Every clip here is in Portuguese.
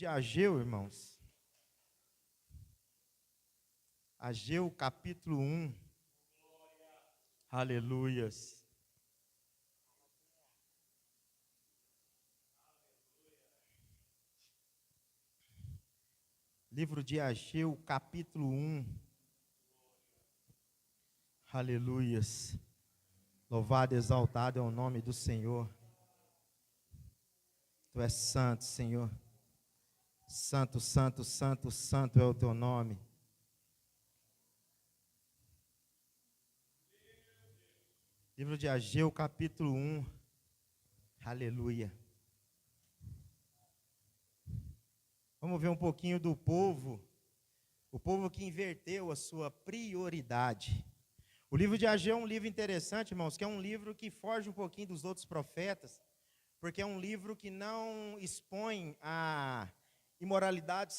de Ageu, irmãos. Ageu, capítulo 1. Aleluias. Livro de Ageu, capítulo 1. Aleluias. Louvado e exaltado é o nome do Senhor. Tu és santo, Senhor. Santo, santo, santo, santo é o teu nome. Livro de Ageu, capítulo 1. Aleluia. Vamos ver um pouquinho do povo. O povo que inverteu a sua prioridade. O livro de Ageu é um livro interessante, irmãos, que é um livro que foge um pouquinho dos outros profetas, porque é um livro que não expõe a imoralidade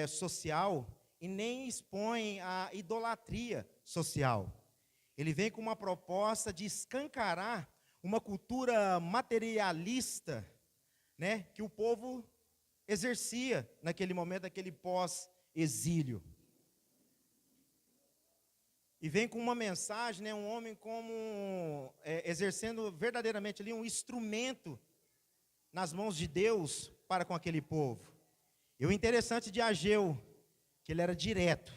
social e nem expõe a idolatria social. Ele vem com uma proposta de escancarar uma cultura materialista, né, que o povo exercia naquele momento, naquele pós-exílio. E vem com uma mensagem, né, um homem como exercendo verdadeiramente ali um instrumento nas mãos de Deus para com aquele povo. E o interessante de Ageu, que ele era direto.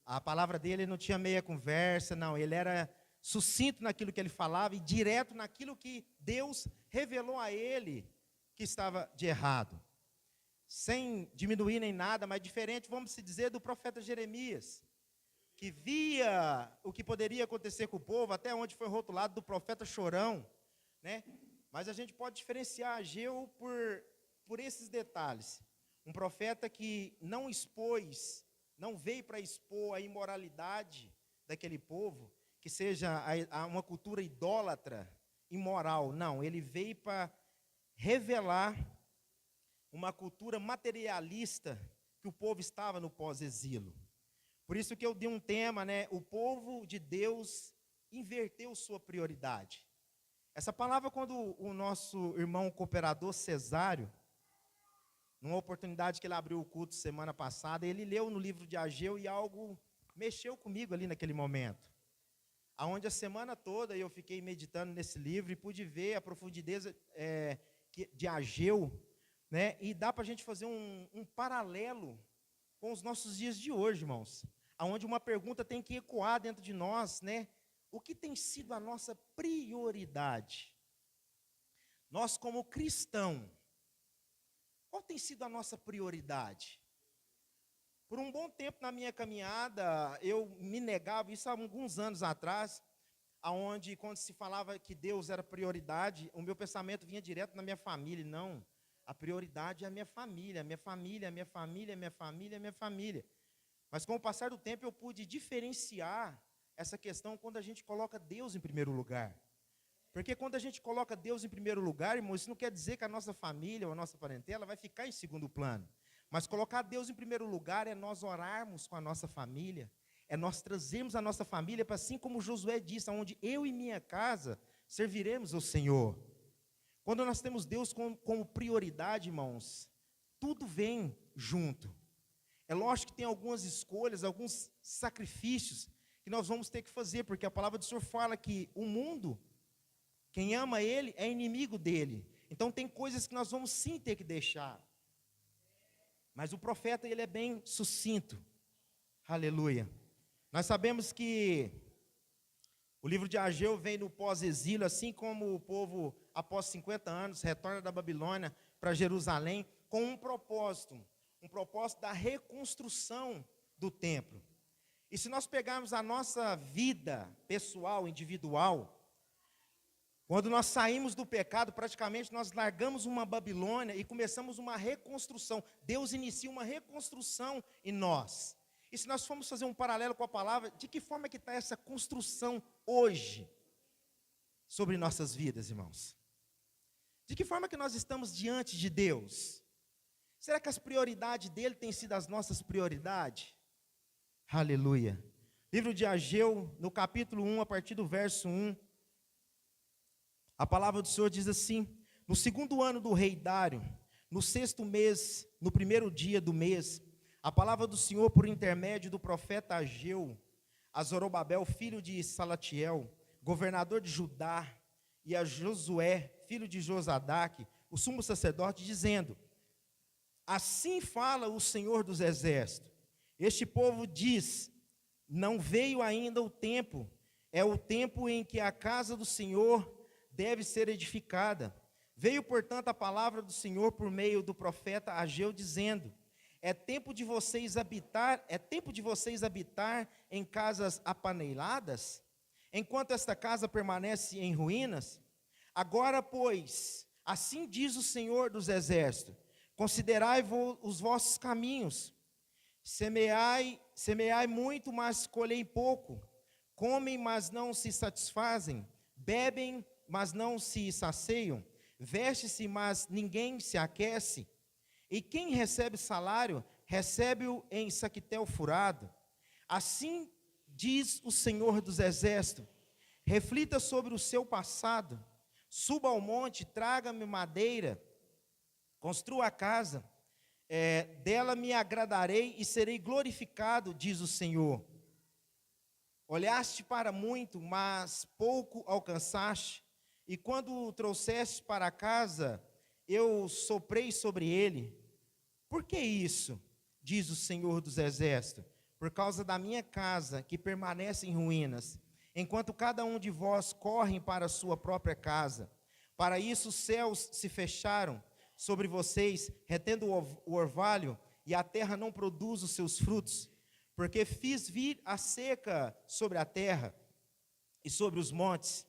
A palavra dele não tinha meia conversa, não. Ele era sucinto naquilo que ele falava e direto naquilo que Deus revelou a ele que estava de errado. Sem diminuir nem nada, mas diferente, vamos se dizer, do profeta Jeremias, que via o que poderia acontecer com o povo, até onde foi rotulado do profeta chorão, né? Mas a gente pode diferenciar Ageu por esses detalhes. Um profeta que não expôs, não veio para expor a imoralidade daquele povo, que seja uma cultura idólatra, imoral. Não, ele veio para revelar uma cultura materialista que o povo estava no pós-exílio. Por isso que eu dei um tema, né? O povo de Deus inverteu sua prioridade. Essa palavra, quando o nosso irmão cooperador Cesário, numa oportunidade que ele abriu o culto semana passada, ele leu no livro de Ageu e algo mexeu comigo ali naquele momento. Aonde a semana toda eu fiquei meditando nesse livro e pude ver a profundidade de Ageu, né? E dá para a gente fazer um paralelo com os nossos dias de hoje, irmãos. Aonde uma pergunta tem que ecoar dentro de nós, né? O que tem sido a nossa prioridade? Nós como cristão, qual tem sido a nossa prioridade? Por um bom tempo na minha caminhada, eu me negava, isso há alguns anos atrás, aonde quando se falava que Deus era prioridade, o meu pensamento vinha direto na minha família. Não, a prioridade é a minha família, a minha família, a minha família, a minha família, a minha família. Mas com o passar do tempo eu pude diferenciar essa questão quando a gente coloca Deus em primeiro lugar. Porque quando a gente coloca Deus em primeiro lugar, irmão, isso não quer dizer que a nossa família ou a nossa parentela vai ficar em segundo plano. Mas colocar Deus em primeiro lugar é nós orarmos com a nossa família, é nós trazermos a nossa família para, assim como Josué disse, onde eu e minha casa serviremos ao Senhor. Quando nós temos Deus como prioridade, irmãos, tudo vem junto. É lógico que tem algumas escolhas, alguns sacrifícios que nós vamos ter que fazer, porque a palavra do Senhor fala que o mundo, quem ama Ele, é inimigo dele. Então tem coisas que nós vamos sim ter que deixar. Mas o profeta, ele é bem sucinto. Aleluia. Nós sabemos que o livro de Ageu vem no pós-exílio, assim como o povo, após 50 anos, retorna da Babilônia para Jerusalém, com um propósito da reconstrução do templo. E se nós pegarmos a nossa vida pessoal, individual, quando nós saímos do pecado, praticamente nós largamos uma Babilônia e começamos uma reconstrução. Deus inicia uma reconstrução em nós. E se nós formos fazer um paralelo com a palavra, de que forma que está essa construção hoje sobre nossas vidas, irmãos? De que forma que nós estamos diante de Deus? Será que as prioridades dele têm sido as nossas prioridades? Aleluia. Livro de Ageu, no capítulo 1, a partir do verso 1, a palavra do Senhor diz assim: no segundo ano do rei Dário, no 6º mês, no 1º dia do mês, a palavra do Senhor por intermédio do profeta Ageu, a Zorobabel, filho de Salatiel, governador de Judá, e a Josué, filho de Josadaque, o sumo sacerdote, dizendo: assim fala o Senhor dos exércitos, este povo diz, não veio ainda o tempo, é o tempo em que a casa do Senhor deve ser edificada. Veio, portanto, a palavra do Senhor por meio do profeta Ageu, dizendo: é tempo de vocês habitar em casas apaneiladas, enquanto esta casa permanece em ruínas? Agora, pois, assim diz o Senhor dos exércitos: considerai os vossos caminhos, semeai muito, mas colhei pouco, comem, mas não se satisfazem, bebem, mas não se saciam, veste-se, mas ninguém se aquece. E quem recebe salário, recebe-o em saquetel furado. Assim diz o Senhor dos exércitos: reflita sobre o seu passado, suba ao monte, traga-me madeira, construa a casa, dela me agradarei e serei glorificado, diz o Senhor. Olhaste para muito, mas pouco alcançaste, e quando o trouxeste para casa, eu soprei sobre ele. Por que isso? Diz o Senhor dos exércitos: por causa da minha casa, que permanece em ruínas, enquanto cada um de vós corre para a sua própria casa. Para isso os céus se fecharam sobre vocês, retendo o orvalho, e a terra não produz os seus frutos, porque fiz vir a seca sobre a terra, e sobre os montes,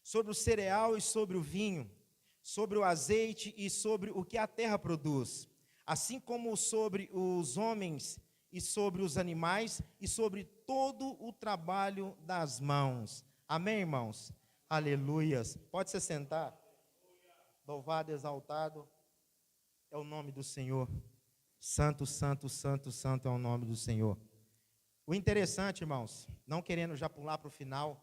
sobre o cereal e sobre o vinho, sobre o azeite e sobre o que a terra produz, assim como sobre os homens e sobre os animais e sobre todo o trabalho das mãos. Amém, irmãos? Aleluias. Pode se sentar. Louvado, exaltado é o nome do Senhor. Santo, santo, santo, santo é o nome do Senhor. O interessante, irmãos, não querendo já pular para o final,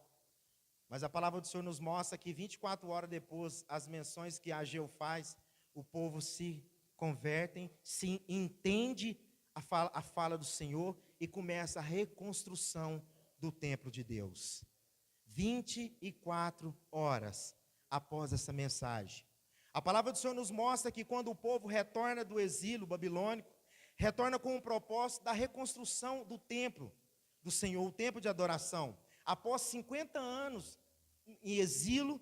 mas a palavra do Senhor nos mostra que 24 horas depois, as menções que Ageu faz, o povo se convertem, se entende a fala do Senhor e começa a reconstrução do templo de Deus. 24 horas após essa mensagem. A palavra do Senhor nos mostra que quando o povo retorna do exílio babilônico, retorna com o propósito da reconstrução do templo do Senhor, o templo de adoração. Após 50 anos em exílio,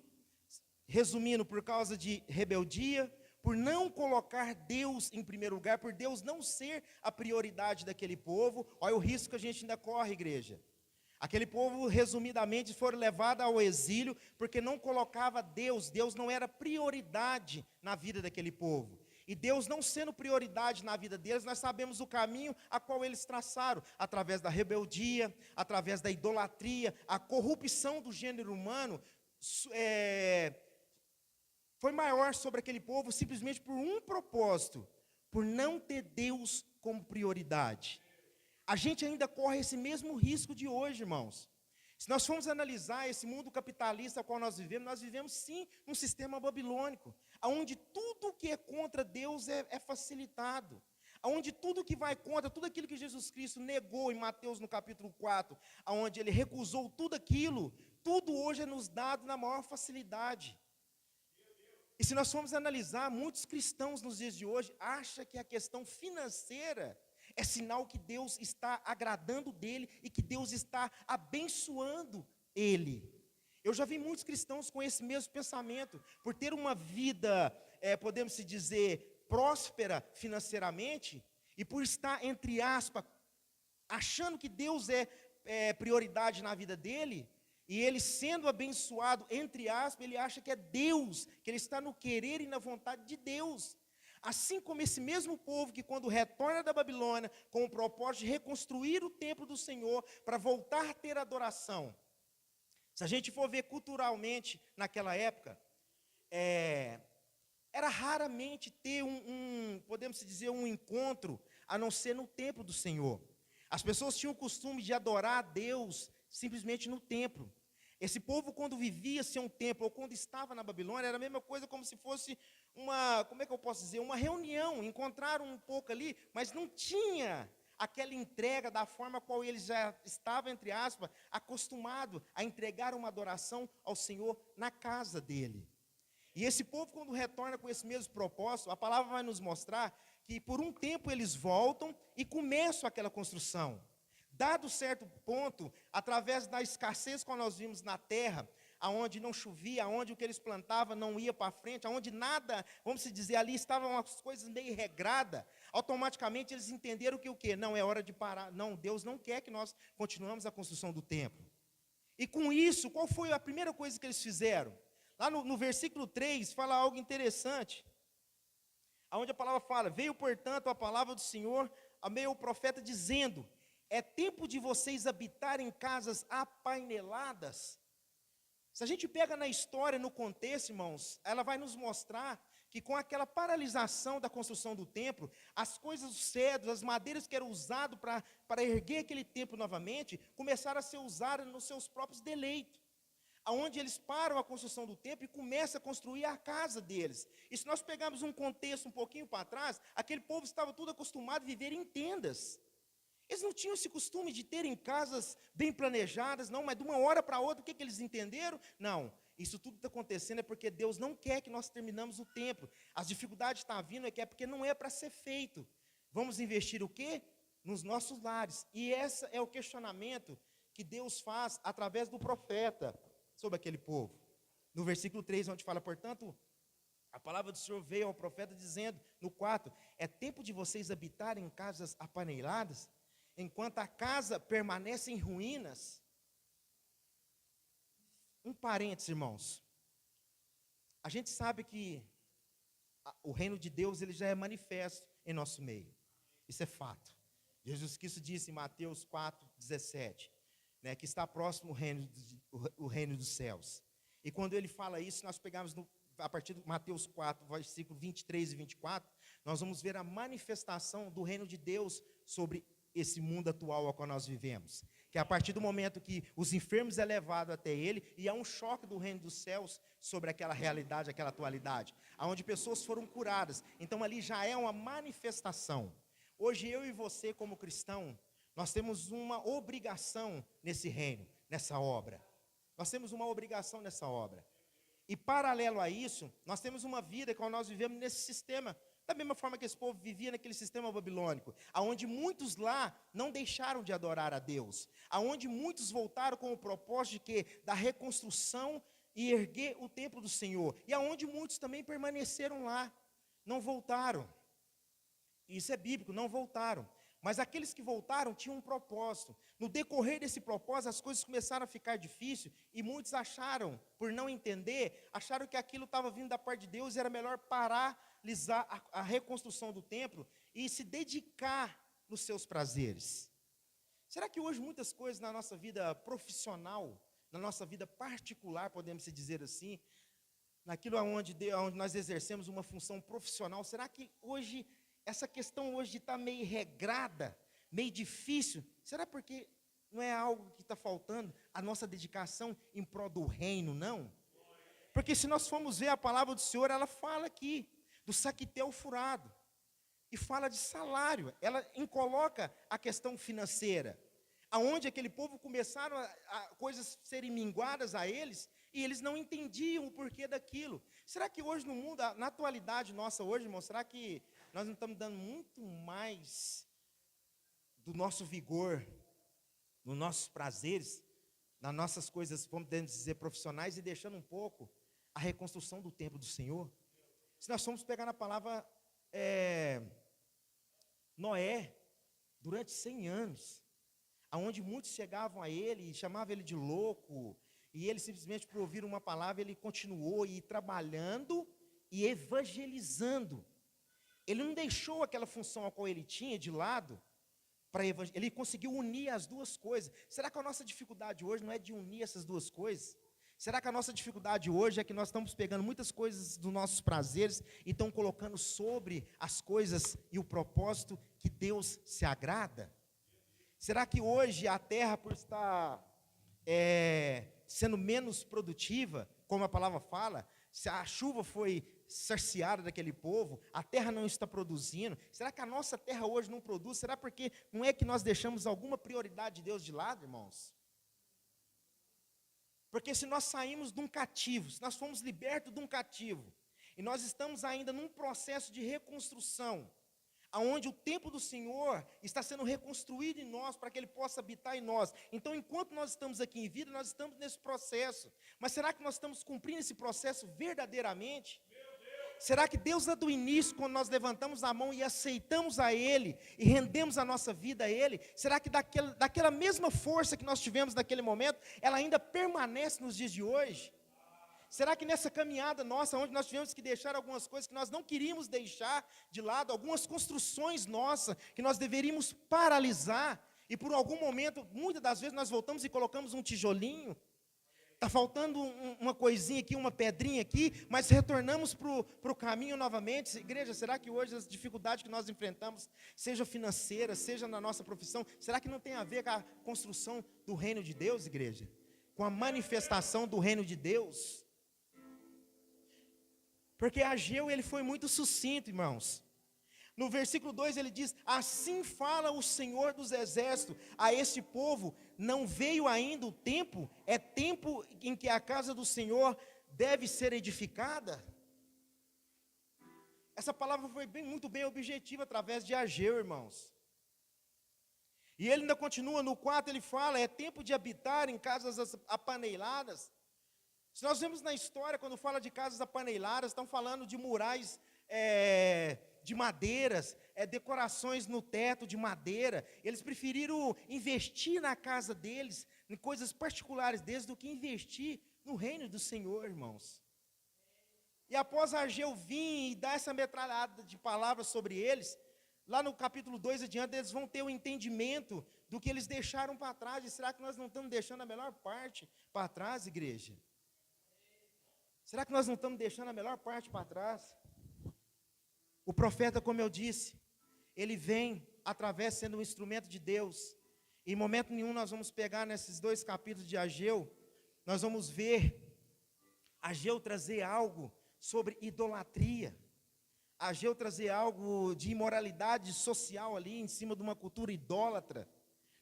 resumindo, por causa de rebeldia, por não colocar Deus em primeiro lugar, por Deus não ser a prioridade daquele povo. Olha o risco que a gente ainda corre, igreja. Aquele povo, resumidamente, foram levados ao exílio porque não colocava Deus não era prioridade na vida daquele povo. E Deus não sendo prioridade na vida deles, nós sabemos o caminho a qual eles traçaram, através da rebeldia, através da idolatria, a corrupção do gênero humano, foi maior sobre aquele povo simplesmente por um propósito, por não ter Deus como prioridade. A gente ainda corre esse mesmo risco de hoje, irmãos. Se nós formos analisar esse mundo capitalista ao qual nós vivemos sim num sistema babilônico, onde tudo que é contra Deus é facilitado, onde tudo que vai contra, tudo aquilo que Jesus Cristo negou em Mateus no capítulo 4, onde ele recusou tudo aquilo, tudo hoje é nos dado na maior facilidade. E se nós formos analisar, muitos cristãos nos dias de hoje acham que a questão financeira é sinal que Deus está agradando dele e que Deus está abençoando ele. Eu já vi muitos cristãos com esse mesmo pensamento, por ter uma vida, podemos se dizer, próspera financeiramente, e por estar, entre aspas, achando que Deus é prioridade na vida dele, e ele sendo abençoado, entre aspas, ele acha que é Deus, que ele está no querer e na vontade de Deus. Assim como esse mesmo povo que quando retorna da Babilônia, com o propósito de reconstruir o templo do Senhor, para voltar a ter adoração. Se a gente for ver culturalmente, naquela época, era raramente ter podemos dizer, um encontro, a não ser no templo do Senhor. As pessoas tinham o costume de adorar a Deus simplesmente no templo. Esse povo, quando vivia sem um templo, ou quando estava na Babilônia, era a mesma coisa como se fosse como é que eu posso dizer, uma reunião, encontraram um pouco ali, mas não tinha aquela entrega da forma qual eles já estavam, entre aspas, acostumado a entregar uma adoração ao Senhor na casa dele. E esse povo, quando retorna com esse mesmo propósito, a palavra vai nos mostrar que por um tempo eles voltam e começam aquela construção. Dado certo ponto, através da escassez que nós vimos na terra, aonde não chovia, aonde o que eles plantavam não ia para frente, aonde nada, vamos dizer, ali estavam as coisas meio regradas, automaticamente eles entenderam que o quê? Não, é hora de parar. Não, Deus não quer que nós continuemos a construção do templo. E com isso, qual foi a primeira coisa que eles fizeram? Lá no versículo 3, fala algo interessante, aonde a palavra fala: veio, portanto, a palavra do Senhor a meio ao profeta, dizendo: é tempo de vocês habitarem em casas apaineladas. Se a gente pega na história, no contexto, irmãos, ela vai nos mostrar que com aquela paralisação da construção do templo, as coisas, os cedros, as madeiras que eram usadas para erguer aquele templo novamente, começaram a ser usadas nos seus próprios deleitos, aonde eles param a construção do templo e começam a construir a casa deles. E se nós pegarmos um contexto um pouquinho para trás, aquele povo estava tudo acostumado a viver em tendas. Eles não tinham esse costume de terem casas bem planejadas, não, mas de uma hora para outra, o que eles entenderam? Não, isso tudo está acontecendo é porque Deus não quer que nós terminamos o templo. As dificuldades estão vindo porque não é para ser feito. Vamos investir o quê? Nos nossos lares. E esse é o questionamento que Deus faz através do profeta sobre aquele povo. No versículo 3, onde fala, portanto, a palavra do Senhor veio ao profeta dizendo, no 4, é tempo de vocês habitarem em casas apaneladas, enquanto a casa permanece em ruínas. Um parênteses, irmãos. A gente sabe que o reino de Deus ele já é manifesto em nosso meio. Isso é fato. Jesus Cristo disse em Mateus 4:17, né, que está próximo o reino dos céus. E quando ele fala isso, nós pegamos a partir de Mateus 4, versículo 23 e 24, nós vamos ver a manifestação do reino de Deus sobre esse mundo atual ao qual nós vivemos, que é a partir do momento que os enfermos é levado até ele, e há um choque do reino dos céus sobre aquela realidade, aquela atualidade, aonde pessoas foram curadas. Então ali já é uma manifestação. Hoje eu e você como cristão, nós temos uma obrigação nesse reino, nessa obra. Nós temos uma obrigação nessa obra. E paralelo a isso, nós temos uma vida que nós vivemos nesse sistema, da mesma forma que esse povo vivia naquele sistema babilônico, aonde muitos lá não deixaram de adorar a Deus, aonde muitos voltaram com o propósito de quê? Da reconstrução e erguer o templo do Senhor, e aonde muitos também permaneceram lá, não voltaram. Isso é bíblico, não voltaram. Mas aqueles que voltaram tinham um propósito. No decorrer desse propósito, as coisas começaram a ficar difíceis, e muitos acharam, por não entender, acharam que aquilo estava vindo da parte de Deus, e era melhor paralisar a reconstrução do templo e se dedicar nos seus prazeres. Será que hoje muitas coisas na nossa vida profissional, na nossa vida particular, podemos dizer assim, naquilo onde nós exercemos uma função profissional, será que hoje essa questão hoje de estar meio regrada, meio difícil, será porque não é algo que está faltando a nossa dedicação em prol do reino, não? Porque se nós formos ver a palavra do Senhor, ela fala aqui do saquitel furado, e fala de salário, ela coloca a questão financeira, aonde aquele povo começaram a coisas serem minguadas a eles, e eles não entendiam o porquê daquilo. Será que hoje no mundo, na atualidade nossa hoje, irmão, será que nós não estamos dando muito mais do nosso vigor, nos nossos prazeres, nas nossas coisas, vamos dizer, profissionais, e deixando um pouco a reconstrução do templo do Senhor? Se nós formos pegar na palavra Noé, durante 100 anos, aonde muitos chegavam a ele e chamavam ele de louco, e ele simplesmente, por ouvir uma palavra, ele continuou trabalhando e evangelizando. Ele não deixou aquela função a qual ele tinha de lado, ele conseguiu unir as duas coisas. Será que a nossa dificuldade hoje não é de unir essas duas coisas? Será que a nossa dificuldade hoje é que nós estamos pegando muitas coisas dos nossos prazeres e estão colocando sobre as coisas e o propósito que Deus se agrada? Será que hoje a terra, por estar sendo menos produtiva, como a palavra fala, se a chuva foi cerceada daquele povo, a terra não está produzindo. Será que a nossa terra hoje não produz? Será porque não é que nós deixamos alguma prioridade de Deus de lado, irmãos? Porque se nós saímos de um cativo, se nós fomos libertos de um cativo, e nós estamos ainda num processo de reconstrução, aonde o templo do Senhor está sendo reconstruído em nós, para que Ele possa habitar em nós. Então, enquanto nós estamos aqui em vida, nós estamos nesse processo. Mas será que nós estamos cumprindo esse processo verdadeiramente? Será que Deus, lá do início, quando nós levantamos a mão e aceitamos a Ele, e rendemos a nossa vida a Ele, será que daquela mesma força que nós tivemos naquele momento, ela ainda permanece nos dias de hoje? Será que nessa caminhada nossa, onde nós tivemos que deixar algumas coisas que nós não queríamos deixar de lado, algumas construções nossas, que nós deveríamos paralisar, e por algum momento, muitas das vezes nós voltamos e colocamos um tijolinho, está faltando uma coisinha aqui, uma pedrinha aqui, mas retornamos para o caminho novamente. Igreja, será que hoje as dificuldades que nós enfrentamos, seja financeira, seja na nossa profissão, será que não tem a ver com a construção do reino de Deus, igreja? Com a manifestação do reino de Deus? Porque Ageu, ele foi muito sucinto, irmãos. No versículo 2 ele diz: assim fala o Senhor dos exércitos a este povo, não veio ainda o tempo, é tempo em que a casa do Senhor deve ser edificada. Essa palavra foi muito bem objetiva através de Ageu, irmãos. E ele ainda continua no 4, ele fala: é tempo de habitar em casas apaneiladas. Se nós vemos na história, quando fala de casas apaneiladas, estão falando de murais de madeiras, decorações no teto de madeira. Eles preferiram investir na casa deles, em coisas particulares deles, do que investir no reino do Senhor, irmãos. E após Ageu vir e dar essa metralhada de palavras sobre eles, lá no capítulo 2 adiante, eles vão ter o entendimento do que eles deixaram para trás. E será que nós não estamos deixando a melhor parte para trás, igreja? Será que nós não estamos deixando a melhor parte para trás? O profeta, como eu disse, ele vem através sendo um instrumento de Deus. Em momento nenhum nós vamos pegar nesses 2 capítulos de Ageu, nós vamos ver Ageu trazer algo sobre idolatria, Ageu trazer algo de imoralidade social ali, em cima de uma cultura idólatra.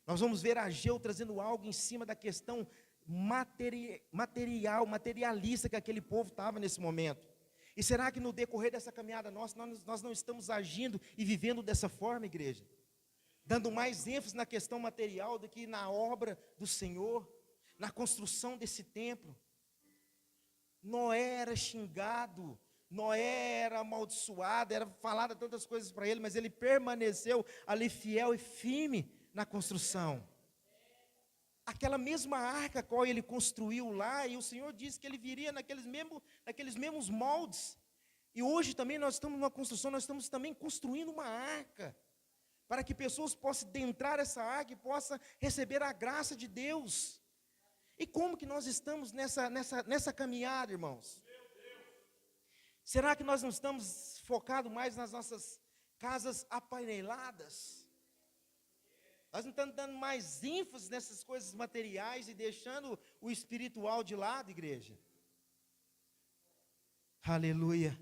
Nós vamos ver Ageu trazendo algo em cima da questão materialista que aquele povo estava nesse momento. E será que no decorrer dessa caminhada nossa, nós não estamos agindo e vivendo dessa forma, igreja? Dando mais ênfase na questão material do que na obra do Senhor, na construção desse templo. Noé era xingado, Noé era amaldiçoado, era falado tantas coisas para ele, mas ele permaneceu ali fiel e firme na construção. Aquela mesma arca qual ele construiu lá, e o Senhor disse que ele viria naqueles mesmos moldes. E hoje também nós estamos numa construção, nós estamos também construindo uma arca, para que pessoas possam adentrar essa arca e possam receber a graça de Deus. E como que nós estamos nessa caminhada, irmãos? Será que nós não estamos focados mais nas nossas casas apaineladas? Nós não estamos dando mais ênfase nessas coisas materiais e deixando o espiritual de lado, igreja? Aleluia.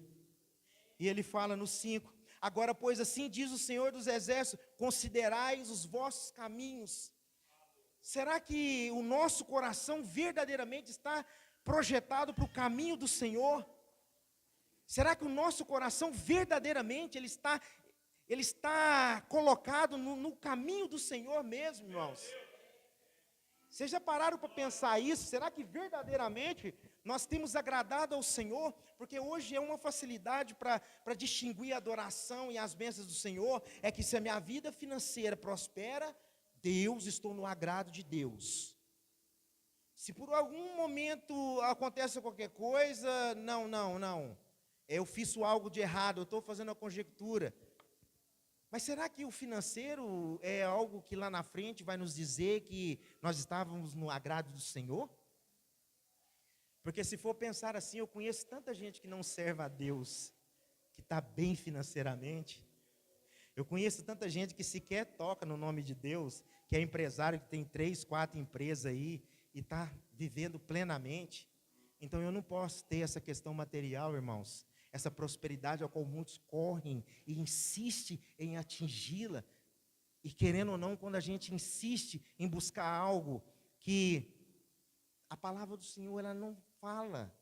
E ele fala no 5: agora, pois, assim diz o Senhor dos exércitos, considerais os vossos caminhos. Será que o nosso coração verdadeiramente está projetado para o caminho do Senhor? Será que o nosso coração verdadeiramente ele está colocado no caminho do Senhor mesmo, irmãos? Vocês já pararam para pensar isso? Será que verdadeiramente nós temos agradado ao Senhor? Porque hoje é uma facilidade para distinguir a adoração e as bênçãos do Senhor, é que se a minha vida financeira prospera, estou no agrado de Deus. Se por algum momento acontece qualquer coisa, não. Eu fiz algo de errado, eu estou fazendo uma conjectura. Mas será que o financeiro é algo que lá na frente vai nos dizer que nós estávamos no agrado do Senhor? Porque se for pensar assim, eu conheço tanta gente que não serve a Deus, que está bem financeiramente. Eu conheço tanta gente que sequer toca no nome de Deus, que é empresário, que tem 3, 4 empresas aí, e está vivendo plenamente. Então eu não posso ter essa questão material, irmãos, essa prosperidade a qual muitos correm e insistem em atingi-la. E querendo ou não, quando a gente insiste em buscar algo que a palavra do Senhor ela não fala,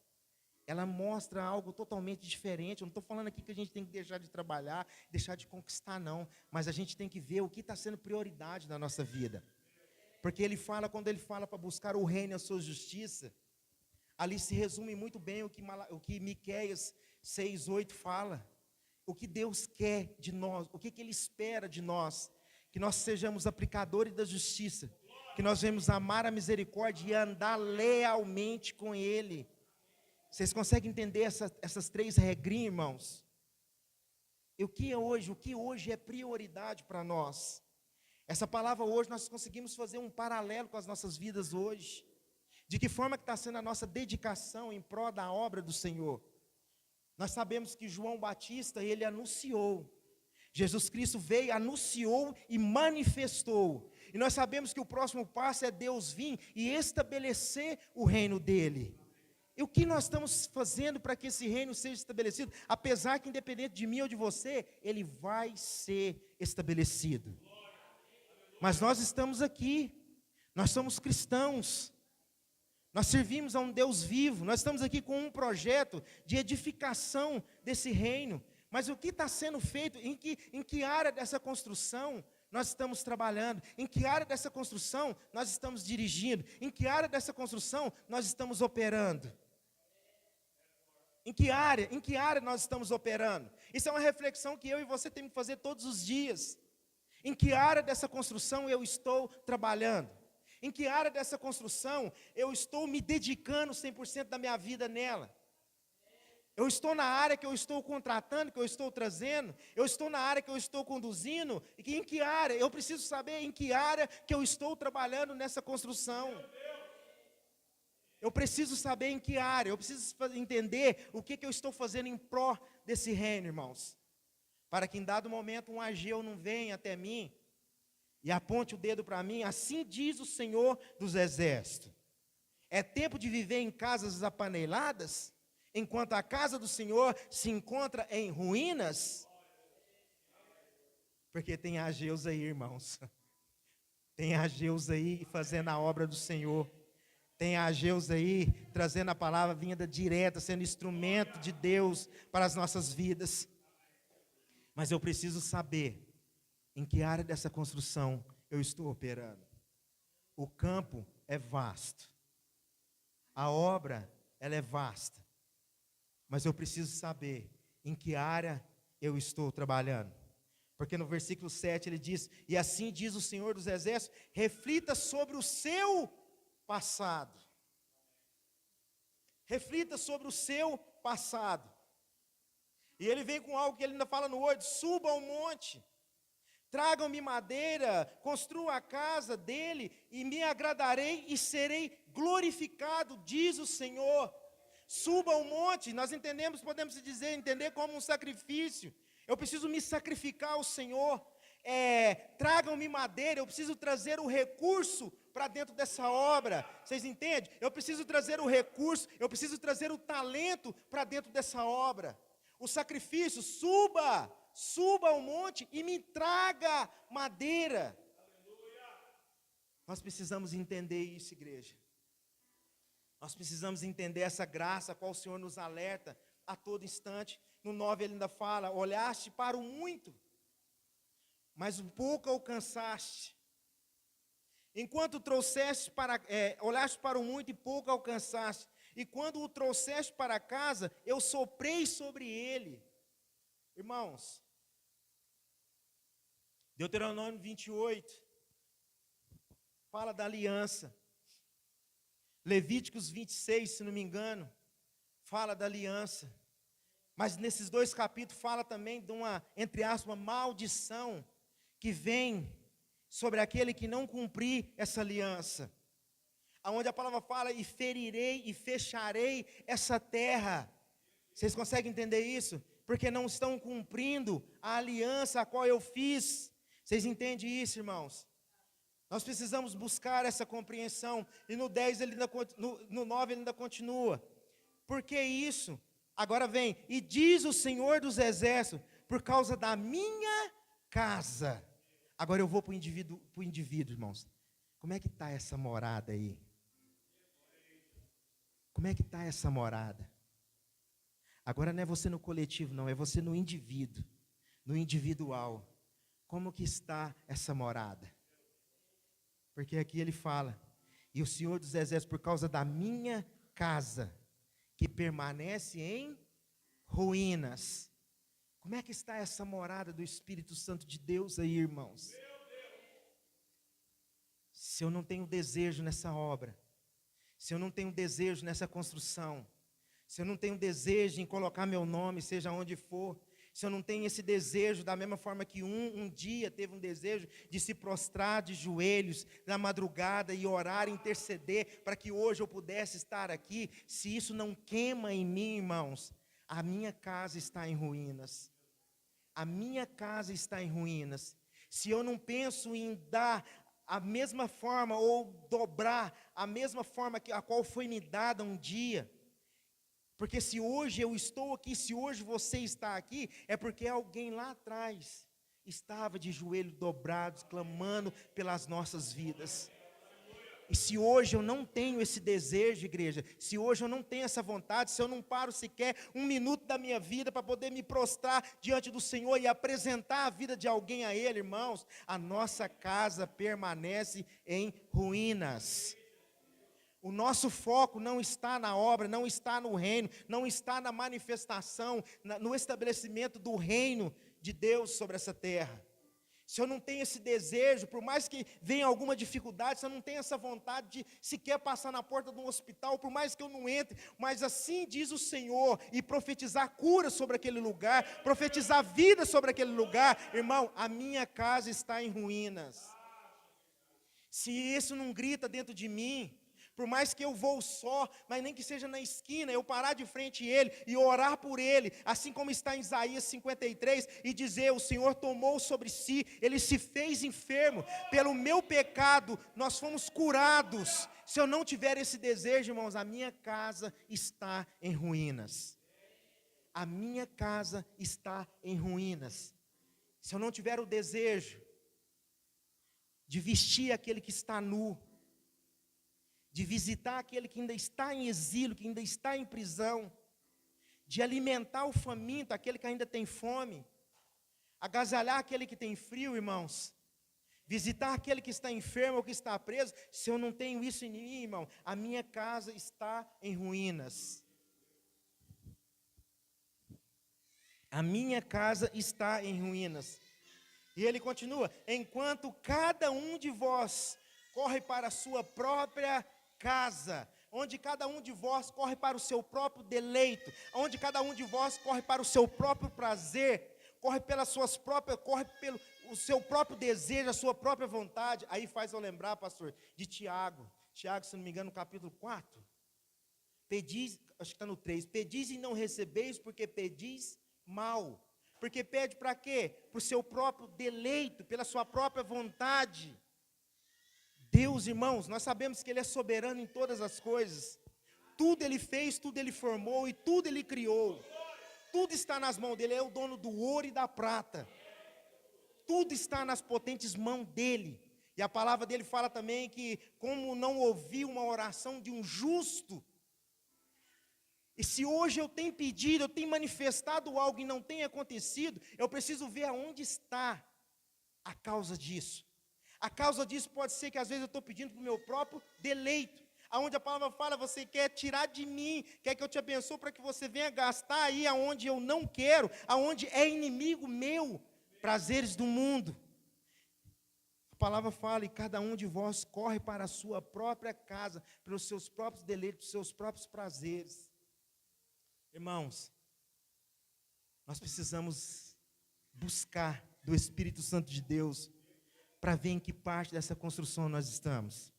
ela mostra algo totalmente diferente. Eu não estou falando aqui que a gente tem que deixar de trabalhar, deixar de conquistar, não. Mas a gente tem que ver o que está sendo prioridade na nossa vida. Porque quando ele fala para buscar o reino e a sua justiça, ali se resume muito bem o que Miqueias 6:8 fala. O que Deus quer de nós, o que Ele espera de nós. Que nós sejamos aplicadores da justiça, que nós venhamos amar a misericórdia e andar lealmente com Ele. Vocês conseguem entender essas 3 regrinhas, irmãos? O que hoje é prioridade para nós? Essa palavra hoje, nós conseguimos fazer um paralelo com as nossas vidas hoje. De que forma que está sendo a nossa dedicação em prol da obra do Senhor? Nós sabemos que João Batista, ele anunciou. Jesus Cristo veio, anunciou e manifestou. E nós sabemos que o próximo passo é Deus vir e estabelecer o reino dele. E o que nós estamos fazendo para que esse reino seja estabelecido? Apesar que independente de mim ou de você, ele vai ser estabelecido. Mas nós estamos aqui, nós somos cristãos, nós servimos a um Deus vivo, nós estamos aqui com um projeto de edificação desse reino. Mas o que está sendo feito, em que área dessa construção nós estamos trabalhando? Em que área dessa construção nós estamos dirigindo? Em que área dessa construção nós estamos operando? Em que área nós estamos operando? Isso é uma reflexão que eu e você temos que fazer todos os dias. Em que área dessa construção eu estou trabalhando? Em que área dessa construção eu estou me dedicando 100% da minha vida nela? Eu estou na área que eu estou contratando, que eu estou trazendo, eu estou na área que eu estou conduzindo, e em que área? Eu preciso saber em que área que eu estou trabalhando nessa construção. Eu preciso saber em que área, eu preciso entender o que eu estou fazendo em pró desse reino, irmãos. Para que em dado momento um ageu não venha até mim e aponte o dedo para mim, assim diz o Senhor dos Exércitos. É tempo de viver em casas apaneladas, enquanto a casa do Senhor se encontra em ruínas? Porque tem ageus aí, irmãos. Tem ageus aí fazendo a obra do Senhor. Tem ageus aí trazendo a palavra vinda direta, sendo instrumento de Deus para as nossas vidas. Mas eu preciso saber em que área dessa construção eu estou operando. O campo é vasto. A obra, ela é vasta. Mas eu preciso saber em que área eu estou trabalhando. Porque no versículo 7 ele diz: e assim diz o Senhor dos Exércitos, reflita sobre o seu passado. Reflita sobre o seu passado. E ele vem com algo que ele ainda fala no 8: suba ao monte, tragam-me madeira, construa a casa dele, e me agradarei e serei glorificado, diz o Senhor. Suba ao monte, nós entendemos, podemos entender como um sacrifício. Eu preciso me sacrificar ao Senhor. Tragam-me madeira, eu preciso trazer o recurso para dentro dessa obra. Vocês entendem? Eu preciso trazer o recurso, eu preciso trazer o talento para dentro dessa obra. O sacrifício, suba ao monte e me traga madeira. Nós precisamos entender isso, igreja. Nós precisamos entender essa graça a qual o Senhor nos alerta a todo instante. No 9 ele ainda fala: olhaste para o muito, mas o pouco alcançaste. Enquanto olhaste para o muito e pouco alcançaste. E quando o trouxeste para casa, eu soprei sobre ele. Irmãos, Deuteronômio 28 fala da aliança. Levíticos 26, se não me engano, fala da aliança. Mas nesses 2 capítulos fala também de uma, entre aspas, uma maldição que vem sobre aquele que não cumprir essa aliança. Aonde a palavra fala: e ferirei e fecharei essa terra. Vocês conseguem entender isso? Porque não estão cumprindo a aliança a qual eu fiz. Vocês entendem isso, irmãos? Nós precisamos buscar essa compreensão. E no 10 no 9 ele ainda continua. Por que isso? Agora vem, e diz o Senhor dos Exércitos, por causa da minha casa. Agora eu vou para o indivíduo, irmãos. Como é que está essa morada aí? Como é que está essa morada? Agora não é você no coletivo, não, é você no indivíduo, no individual. Como que está essa morada? Porque aqui ele fala, e o Senhor dos Exércitos, por causa da minha casa, que permanece em ruínas. Como é que está essa morada do Espírito Santo de Deus aí, irmãos? Se eu não tenho desejo nessa obra, se eu não tenho desejo nessa construção, se eu não tenho desejo em colocar meu nome, seja onde for, se eu não tenho esse desejo, da mesma forma que um dia teve um desejo de se prostrar de joelhos na madrugada e orar, interceder, para que hoje eu pudesse estar aqui, se isso não queima em mim, irmãos, a minha casa está em ruínas. A minha casa está em ruínas. Se eu não penso em dar a mesma forma ou dobrar a mesma forma a qual foi me dada um dia, porque se hoje eu estou aqui, se hoje você está aqui, é porque alguém lá atrás estava de joelhos dobrados, clamando pelas nossas vidas. E se hoje eu não tenho esse desejo, igreja, se hoje eu não tenho essa vontade, se eu não paro sequer um minuto da minha vida para poder me prostrar diante do Senhor e apresentar a vida de alguém a Ele, irmãos, a nossa casa permanece em ruínas. O nosso foco não está na obra, não está no reino, não está na manifestação, no estabelecimento do reino de Deus sobre essa terra. Se eu não tenho esse desejo, por mais que venha alguma dificuldade, se eu não tenho essa vontade de sequer passar na porta de um hospital, por mais que eu não entre, mas assim diz o Senhor, e profetizar cura sobre aquele lugar, profetizar vida sobre aquele lugar, irmão, a minha casa está em ruínas. Se isso não grita dentro de mim, por mais que eu vou só, mas nem que seja na esquina, eu parar de frente a Ele e orar por Ele, assim como está em Isaías 53, e dizer, o Senhor tomou sobre si, Ele se fez enfermo, pelo meu pecado nós fomos curados. Se eu não tiver esse desejo, irmãos, a minha casa está em ruínas. A minha casa está em ruínas. Se eu não tiver o desejo de vestir aquele que está nu, de visitar aquele que ainda está em exílio, que ainda está em prisão, de alimentar o faminto, aquele que ainda tem fome, agasalhar aquele que tem frio, irmãos, visitar aquele que está enfermo ou que está preso. Se eu não tenho isso em mim, irmão, a minha casa está em ruínas. A minha casa está em ruínas. E ele continua, enquanto cada um de vós corre para a sua própria casa, onde cada um de vós corre para o seu próprio deleito, onde cada um de vós corre para o seu próprio prazer, corre pelas suas próprias, corre pelo o seu próprio desejo, a sua própria vontade. Aí faz eu lembrar, pastor, de Tiago, se não me engano, no capítulo 4, pedis, acho que está no 3, pedis e não recebeis, porque pedis mal. Porque pede para quê? Para o seu próprio deleito, pela sua própria vontade. Deus, irmãos, nós sabemos que Ele é soberano em todas as coisas. Tudo Ele fez, tudo Ele formou e tudo Ele criou. Tudo está nas mãos dEle, Ele é o dono do ouro e da prata. Tudo está nas potentes mãos dEle. E a palavra dEle fala também que, como não ouvi uma oração de um justo, e se hoje eu tenho pedido, eu tenho manifestado algo e não tem acontecido, eu preciso ver aonde está a causa disso. A causa disso pode ser que às vezes eu estou pedindo para o meu próprio deleito. Aonde a palavra fala, você quer tirar de mim, quer que eu te abençoe para que você venha gastar aí aonde eu não quero, aonde é inimigo meu, prazeres do mundo. A palavra fala, e cada um de vós corre para a sua própria casa, pelos seus próprios deleitos, pelos seus próprios prazeres. Irmãos, nós precisamos buscar do Espírito Santo de Deus, para ver em que parte dessa construção nós estamos.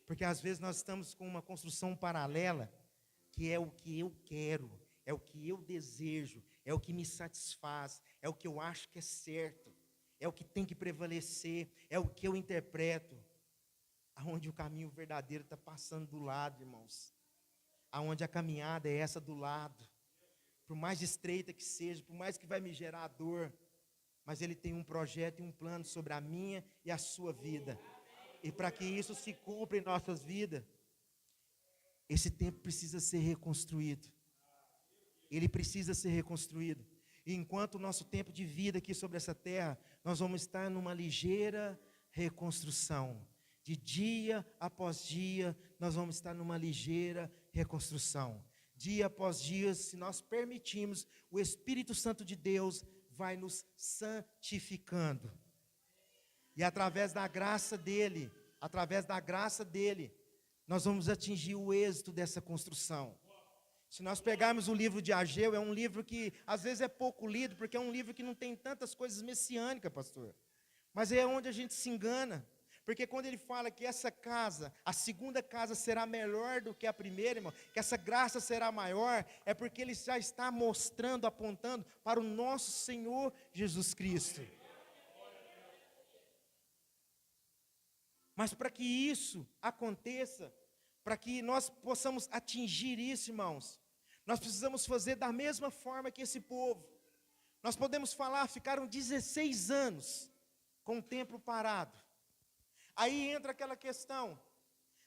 Porque às vezes nós estamos com uma construção paralela, que é o que eu quero, é o que eu desejo, é o que me satisfaz, é o que eu acho que é certo, é o que tem que prevalecer, é o que eu interpreto. Aonde o caminho verdadeiro está passando do lado, irmãos. Aonde a caminhada é essa do lado. por mais estreita que seja, por mais que vai me gerar dor, mas Ele tem um projeto e um plano sobre a minha e a sua vida. E para que isso se cumpra em nossas vidas, esse tempo precisa ser reconstruído. Ele precisa ser reconstruído. E enquanto o nosso tempo de vida aqui sobre essa terra, nós vamos estar numa ligeira reconstrução. De dia após dia, nós vamos estar numa ligeira reconstrução. Dia após dia, se nós permitirmos, o Espírito Santo de Deus vai nos santificando. E através da graça dele, nós vamos atingir o êxito dessa construção. Se nós pegarmos o livro de Ageu, é um livro que às vezes é pouco lido, porque é um livro que não tem tantas coisas messiânicas, pastor. Mas é onde a gente se engana. Porque quando ele fala que essa casa, a segunda casa será melhor do que a primeira, irmão, que essa graça será maior, é porque ele já está mostrando, apontando para o nosso Senhor Jesus Cristo. Mas para que isso aconteça, para que nós possamos atingir isso, irmãos, nós precisamos fazer da mesma forma que esse povo. Nós podemos falar, ficaram 16 anos com o templo parado. Aí entra aquela questão,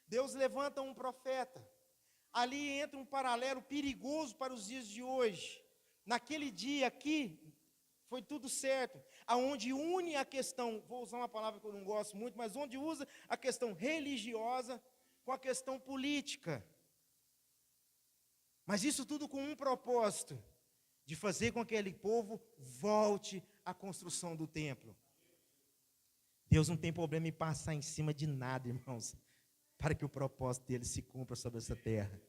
Deus levanta um profeta, ali entra um paralelo perigoso para os dias de hoje. Naquele dia aqui, foi tudo certo, aonde une a questão, vou usar uma palavra que eu não gosto muito, mas onde usa a questão religiosa com a questão política. Mas isso tudo com um propósito, de fazer com que aquele povo volte à construção do templo. Deus não tem problema em passar em cima de nada, irmãos, para que o propósito dele se cumpra sobre essa terra.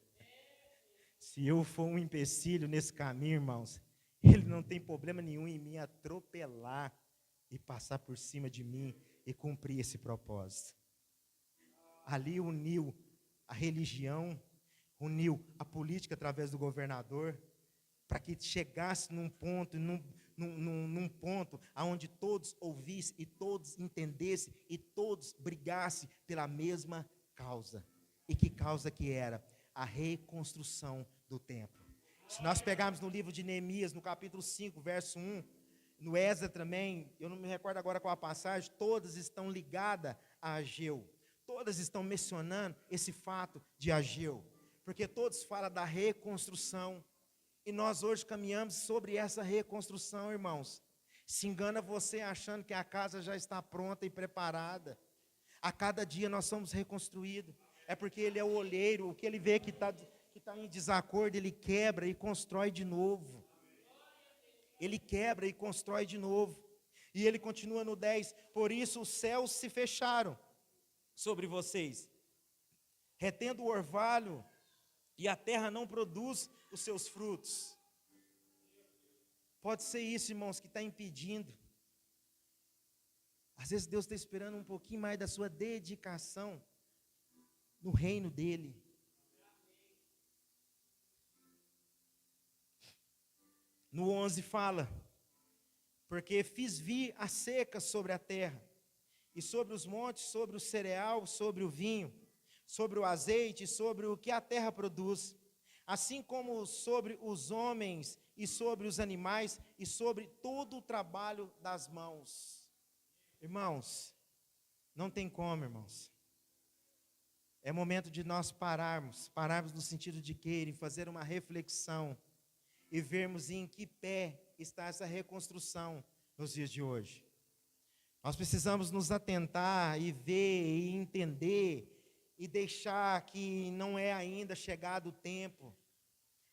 Se eu for um empecilho nesse caminho, irmãos, Ele não tem problema nenhum em me atropelar e passar por cima de mim e cumprir esse propósito. Ali uniu a religião, uniu a política através do governador, para que chegasse num ponto onde todos ouvissem e todos entendessem e todos brigassem pela mesma causa. E que causa que era? A reconstrução do templo. Se nós pegarmos no livro de Neemias, no capítulo 5, verso 1, no Esdras também, eu não me recordo agora qual a passagem, todas estão ligadas a Ageu. Todas estão mencionando esse fato de Ageu, porque todos falam da reconstrução. E nós hoje caminhamos sobre essa reconstrução, irmãos. Se engana você achando que a casa já está pronta e preparada. A cada dia nós somos reconstruídos. É porque Ele é o olheiro, o que Ele vê que está em desacordo, Ele quebra e constrói de novo. Ele quebra e constrói de novo. E Ele continua no 10, por isso os céus se fecharam sobre vocês, retendo o orvalho, e a terra não produz os seus frutos. Pode ser isso, irmãos, que está impedindo. Às vezes Deus está esperando um pouquinho mais da sua dedicação no reino dEle. No 11 fala, porque fiz vir a seca sobre a terra, e sobre os montes, sobre o cereal, sobre o vinho, sobre o azeite, sobre o que a terra produz, assim como sobre os homens e sobre os animais e sobre todo o trabalho das mãos. Irmãos, não tem como, irmãos. É momento de nós pararmos no sentido de querer fazer uma reflexão e vermos em que pé está essa reconstrução nos dias de hoje. Nós precisamos nos atentar e ver e entender e deixar que não é ainda chegado o tempo.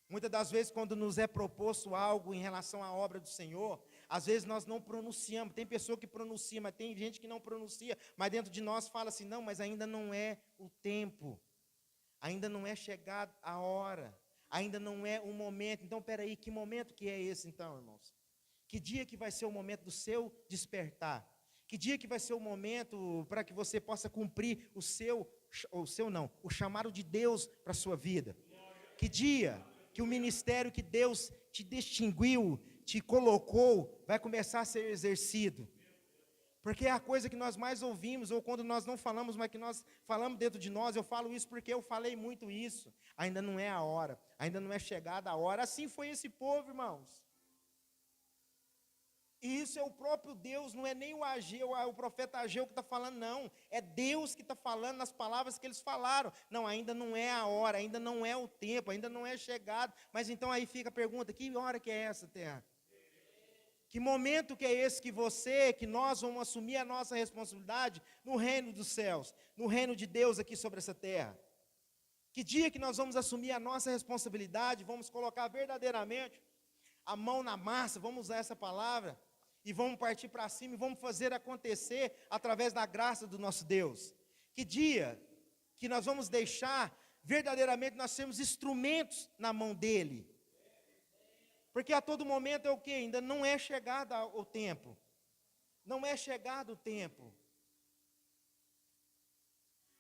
Muitas das vezes, quando nos é proposto algo em relação à obra do Senhor, às vezes nós não pronunciamos. Tem pessoa que pronuncia, mas tem gente que não pronuncia. Mas dentro de nós fala assim, não, mas ainda não é o tempo. Ainda não é chegado a hora. Ainda não é o momento. Então, peraí, que momento que é esse então, irmãos? Que dia que vai ser o momento do seu despertar? Que dia que vai ser o momento para que você possa cumprir o chamado de Deus para a sua vida? Que dia que o ministério que Deus te distinguiu, te colocou, vai começar a ser exercido? Porque é a coisa que nós mais ouvimos, ou quando nós não falamos, mas que nós falamos dentro de nós. Eu falo isso porque eu falei muito isso. Ainda não é a hora, ainda não é chegada a hora. Assim foi esse povo, irmãos. E isso é o próprio Deus, não é nem o Ageu, o profeta Ageu que está falando, não. É Deus que está falando nas palavras que eles falaram. Não, ainda não é a hora, ainda não é o tempo, ainda não é chegado. Mas então aí fica a pergunta, que hora que é essa, terra? Que momento que é esse que nós vamos assumir a nossa responsabilidade no reino dos céus, no reino de Deus aqui sobre essa terra? Que dia que nós vamos assumir a nossa responsabilidade, vamos colocar verdadeiramente a mão na massa, vamos usar essa palavra, e vamos partir para cima e vamos fazer acontecer através da graça do nosso Deus? Que dia que nós vamos deixar verdadeiramente nós sermos instrumentos na mão dEle? Porque a todo momento é o que? Ainda não é chegado o tempo. Não é chegado o tempo.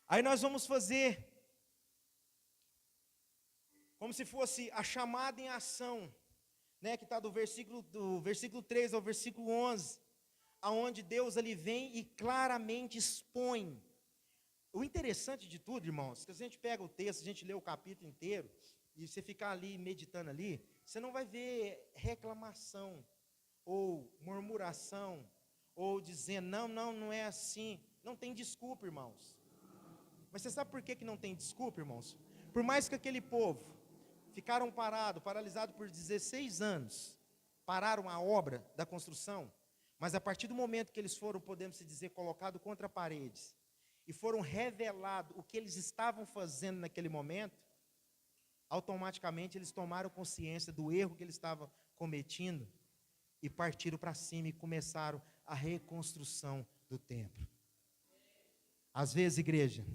Aí nós vamos fazer como se fosse a chamada em ação, né, que está do versículo 3 ao versículo 11, aonde Deus ali vem e claramente expõe. O interessante de tudo, irmãos, que a gente pega o texto, a gente lê o capítulo inteiro, e você ficar ali meditando ali, você não vai ver reclamação, ou murmuração, ou dizendo, não é assim. Não tem desculpa, irmãos. Mas você sabe por que não tem desculpa, irmãos? Por mais que aquele povo ficaram paralisados por 16 anos, pararam a obra da construção, mas a partir do momento que eles foram, podemos dizer, colocados contra paredes, e foram revelados o que eles estavam fazendo naquele momento, automaticamente eles tomaram consciência do erro que eles estavam cometendo e partiram para cima e começaram a reconstrução do templo. Às vezes, igreja,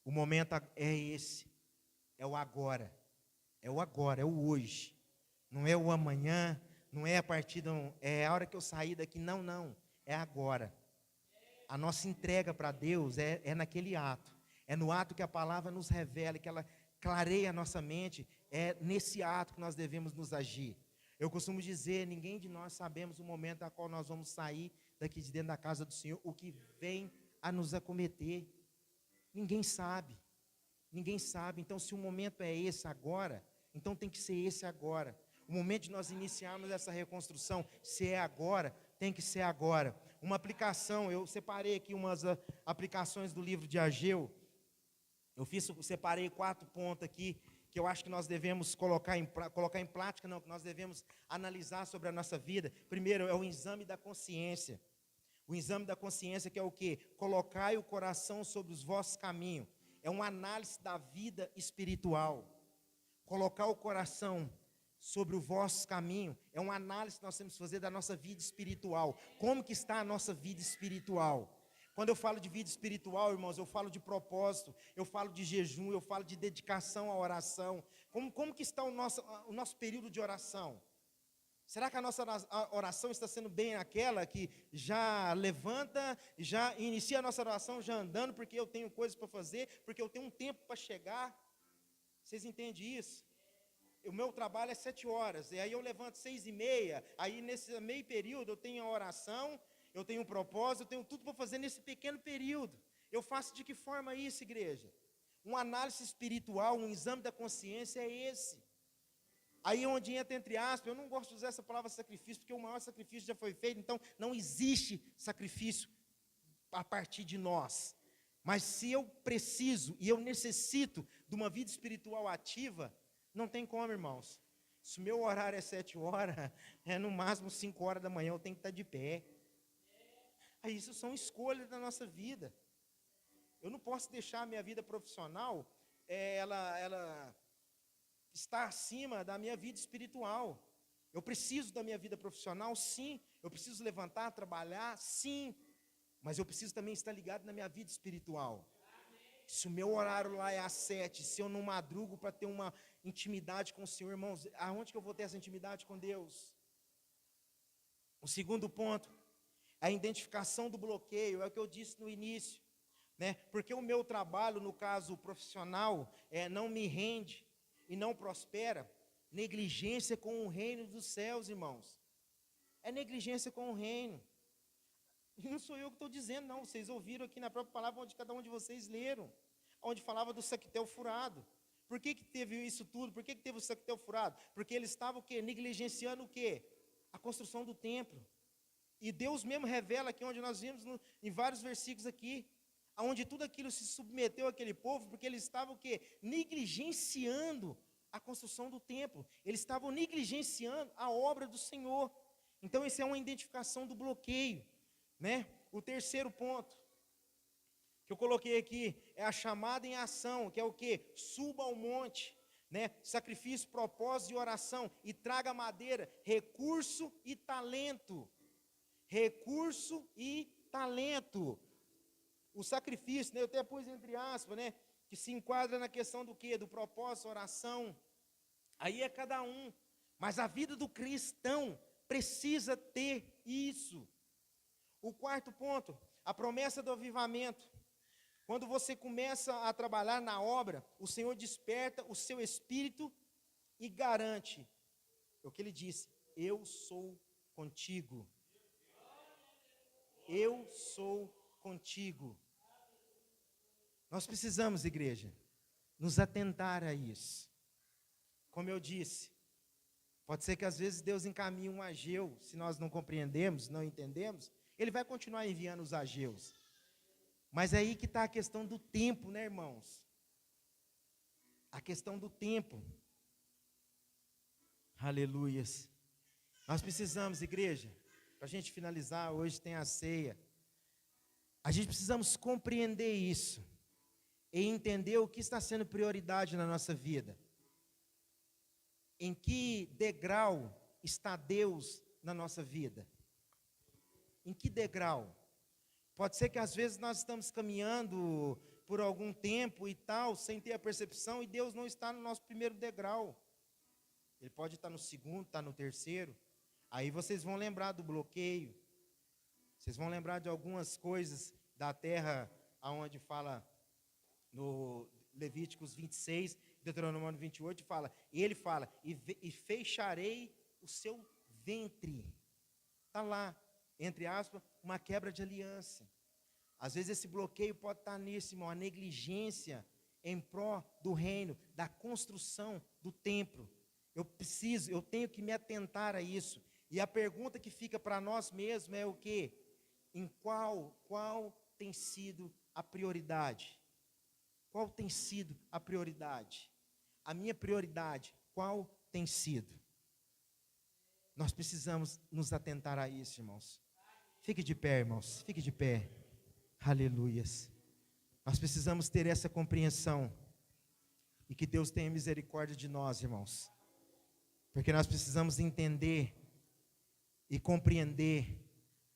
o momento é esse, é o agora, é o hoje, não é o amanhã, não é a partir é a hora que eu sair daqui, não, é agora. A nossa entrega para Deus é naquele ato. É no ato que a palavra nos revela, que ela clareia a nossa mente. É nesse ato que nós devemos nos agir. Eu costumo dizer, ninguém de nós sabemos o momento a qual nós vamos sair daqui de dentro da casa do Senhor, o que vem a nos acometer. Ninguém sabe. Ninguém sabe. Então, se o momento é esse agora, então tem que ser esse agora. O momento de nós iniciarmos essa reconstrução, se é agora, tem que ser agora. Uma aplicação, eu separei aqui umas aplicações do livro de Ageu. Separei 4 pontos aqui, que eu acho que nós devemos colocar em prática, que nós devemos analisar sobre a nossa vida. Primeiro, é o exame da consciência. O exame da consciência, que é o quê? Colocai o coração sobre os vossos caminhos. É uma análise da vida espiritual. Colocar o coração sobre o vosso caminho é uma análise que nós temos que fazer da nossa vida espiritual. Como que está a nossa vida espiritual? Quando eu falo de vida espiritual, irmãos, eu falo de propósito, eu falo de jejum, eu falo de dedicação à oração. Como que está o nosso período de oração? Será que a nossa oração está sendo bem aquela que já levanta, já inicia a nossa oração já andando, porque eu tenho coisas para fazer, porque eu tenho um tempo para chegar? Vocês entendem isso? O meu trabalho é 7 horas, e aí eu levanto 6h30, aí nesse meio período eu tenho a oração, eu tenho um propósito, eu tenho tudo para fazer nesse pequeno período. Eu faço de que forma isso, igreja? Uma análise espiritual, um exame da consciência é esse. Aí onde entra entre aspas, eu não gosto de usar essa palavra sacrifício, porque o maior sacrifício já foi feito, então não existe sacrifício a partir de nós. Mas se eu preciso e eu necessito de uma vida espiritual ativa, não tem como, irmãos. Se o meu horário é 7 horas, é no máximo 5 horas da manhã, eu tenho que estar de pé. Aí isso são escolhas da nossa vida. Eu não posso deixar a minha vida profissional, ela está acima da minha vida espiritual. Eu preciso da minha vida profissional, sim. Eu preciso levantar, trabalhar, sim. Mas eu preciso também estar ligado na minha vida espiritual. Se o meu horário lá é às 7, se eu não madrugo para ter uma intimidade com o Senhor, irmãos, aonde que eu vou ter essa intimidade com Deus? O segundo ponto, a identificação do bloqueio, é o que eu disse no início, né? Porque o meu trabalho, no caso profissional, não me rende e não prospera. Negligência com o reino dos céus, irmãos. É negligência com o reino. Não sou eu que estou dizendo, não. Vocês ouviram aqui na própria palavra onde cada um de vocês leram, onde falava do saquetel furado. Por que teve isso tudo? Por que teve o saquetel furado? Porque ele estava o quê? Negligenciando o quê? A construção do templo. E Deus mesmo revela aqui, onde nós vimos em vários versículos aqui, onde tudo aquilo se submeteu àquele povo, porque eles estavam o quê? Negligenciando a construção do templo. Eles estavam negligenciando a obra do Senhor. Então, isso é uma identificação do bloqueio, né? O terceiro ponto que eu coloquei aqui é a chamada em ação, que é o quê? Suba ao monte, né? Sacrifício, propósito e oração, e traga madeira, recurso e talento. Recurso e talento. O sacrifício, né? Eu até pus entre aspas, né? Que se enquadra na questão do quê? Do propósito, oração. Aí é cada um. Mas a vida do cristão precisa ter isso. O quarto ponto, a promessa do avivamento. Quando você começa a trabalhar na obra, o Senhor desperta o seu espírito e garante o que ele disse: eu sou contigo. Eu sou contigo. Nós precisamos, igreja, nos atentar a isso. Como eu disse, pode ser que às vezes Deus encaminhe um Ageu, se nós não compreendemos, não entendemos, Ele vai continuar enviando os Ageus. Mas é aí que está a questão do tempo, né, irmãos? A questão do tempo. Aleluias. Nós precisamos, igreja, para a gente finalizar, hoje tem a ceia. A gente precisamos compreender isso e entender o que está sendo prioridade na nossa vida. Em que degrau está Deus na nossa vida? Em que degrau? Pode ser que às vezes nós estamos caminhando por algum tempo e tal, sem ter a percepção, e Deus não está no nosso primeiro degrau. Ele pode estar no segundo, estar no terceiro. Aí vocês vão lembrar do bloqueio. Vocês vão lembrar de algumas coisas da terra, aonde fala no Levíticos 26, Deuteronômio 28, ele fala, e fecharei o seu ventre. Está lá, entre aspas, uma quebra de aliança. Às vezes esse bloqueio pode estar nisso, irmão, a negligência em pró do reino, da construção do templo. Eu tenho que me atentar a isso. E a pergunta que fica para nós mesmos é o quê? Em qual tem sido a prioridade? Qual tem sido a prioridade? A minha prioridade, qual tem sido? Nós precisamos nos atentar a isso, irmãos. Fique de pé, irmãos, fique de pé. Aleluias. Nós precisamos ter essa compreensão. E que Deus tenha misericórdia de nós, irmãos. Porque nós precisamos entender e compreender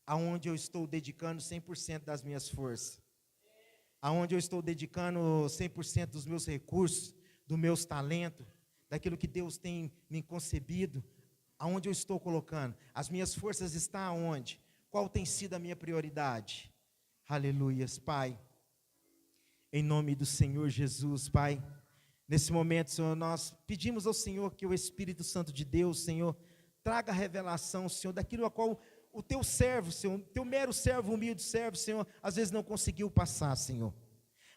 aonde eu estou dedicando 100% das minhas forças. Aonde eu estou dedicando 100% dos meus recursos, dos meus talentos, daquilo que Deus tem me concebido, aonde eu estou colocando. As minhas forças estão aonde? Qual tem sido a minha prioridade? Aleluias, Pai. Em nome do Senhor Jesus, Pai. Nesse momento, Senhor, nós pedimos ao Senhor que o Espírito Santo de Deus, Senhor, traga revelação, Senhor, daquilo a qual o teu servo, Senhor, teu mero servo, humilde servo, Senhor, às vezes não conseguiu passar, Senhor.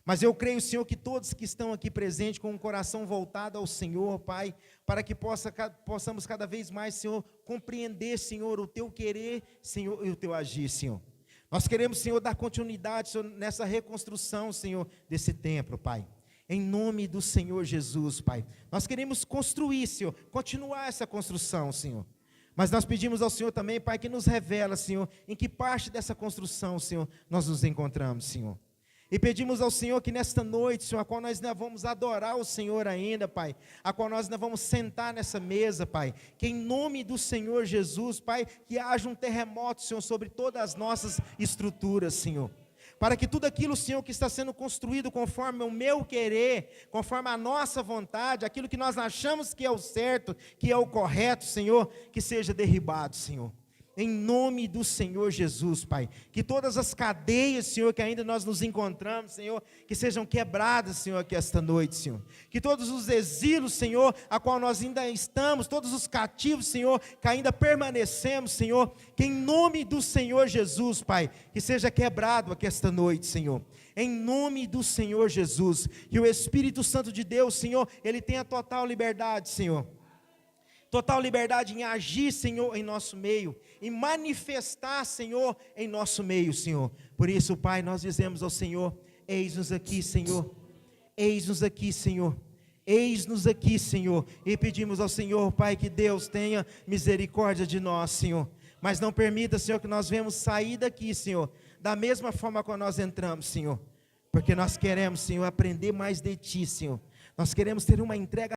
Mas eu creio, Senhor, que todos que estão aqui presentes com o coração voltado ao Senhor, Pai, para que possamos cada vez mais, Senhor, compreender, Senhor, o teu querer, Senhor, e o teu agir, Senhor. Nós queremos, Senhor, dar continuidade, Senhor, nessa reconstrução, Senhor, desse templo, Pai. Em nome do Senhor Jesus, Pai. Nós queremos construir, Senhor, continuar essa construção, Senhor. Mas nós pedimos ao Senhor também, Pai, que nos revela, Senhor, em que parte dessa construção, Senhor, nós nos encontramos, Senhor. E pedimos ao Senhor que nesta noite, Senhor, a qual nós ainda vamos adorar o Senhor ainda, Pai, a qual nós ainda vamos sentar nessa mesa, Pai, que em nome do Senhor Jesus, Pai, que haja um terremoto, Senhor, sobre todas as nossas estruturas, Senhor. Para que tudo aquilo, Senhor, que está sendo construído conforme o meu querer, conforme a nossa vontade, aquilo que nós achamos que é o certo, que é o correto, Senhor, que seja derribado, Senhor. Em nome do Senhor Jesus, Pai. Que todas as cadeias, Senhor, que ainda nós nos encontramos, Senhor, que sejam quebradas, Senhor, aqui esta noite, Senhor. Que todos os exilos, Senhor, a qual nós ainda estamos, todos os cativos, Senhor, que ainda permanecemos, Senhor, que em nome do Senhor Jesus, Pai, que seja quebrado aqui esta noite, Senhor. Em nome do Senhor Jesus. Que o Espírito Santo de Deus, Senhor, Ele tenha total liberdade, Senhor. Total liberdade em agir, Senhor, em nosso meio, em manifestar, Senhor, em nosso meio, Senhor. Por isso, Pai, nós dizemos ao Senhor: eis-nos aqui, Senhor, eis-nos aqui, Senhor, eis-nos aqui, Senhor, e pedimos ao Senhor, Pai, que Deus tenha misericórdia de nós, Senhor, mas não permita, Senhor, que nós venhamos sair daqui, Senhor, da mesma forma que nós entramos, Senhor, porque nós queremos, Senhor, aprender mais de Ti, Senhor, nós queremos ter uma entrega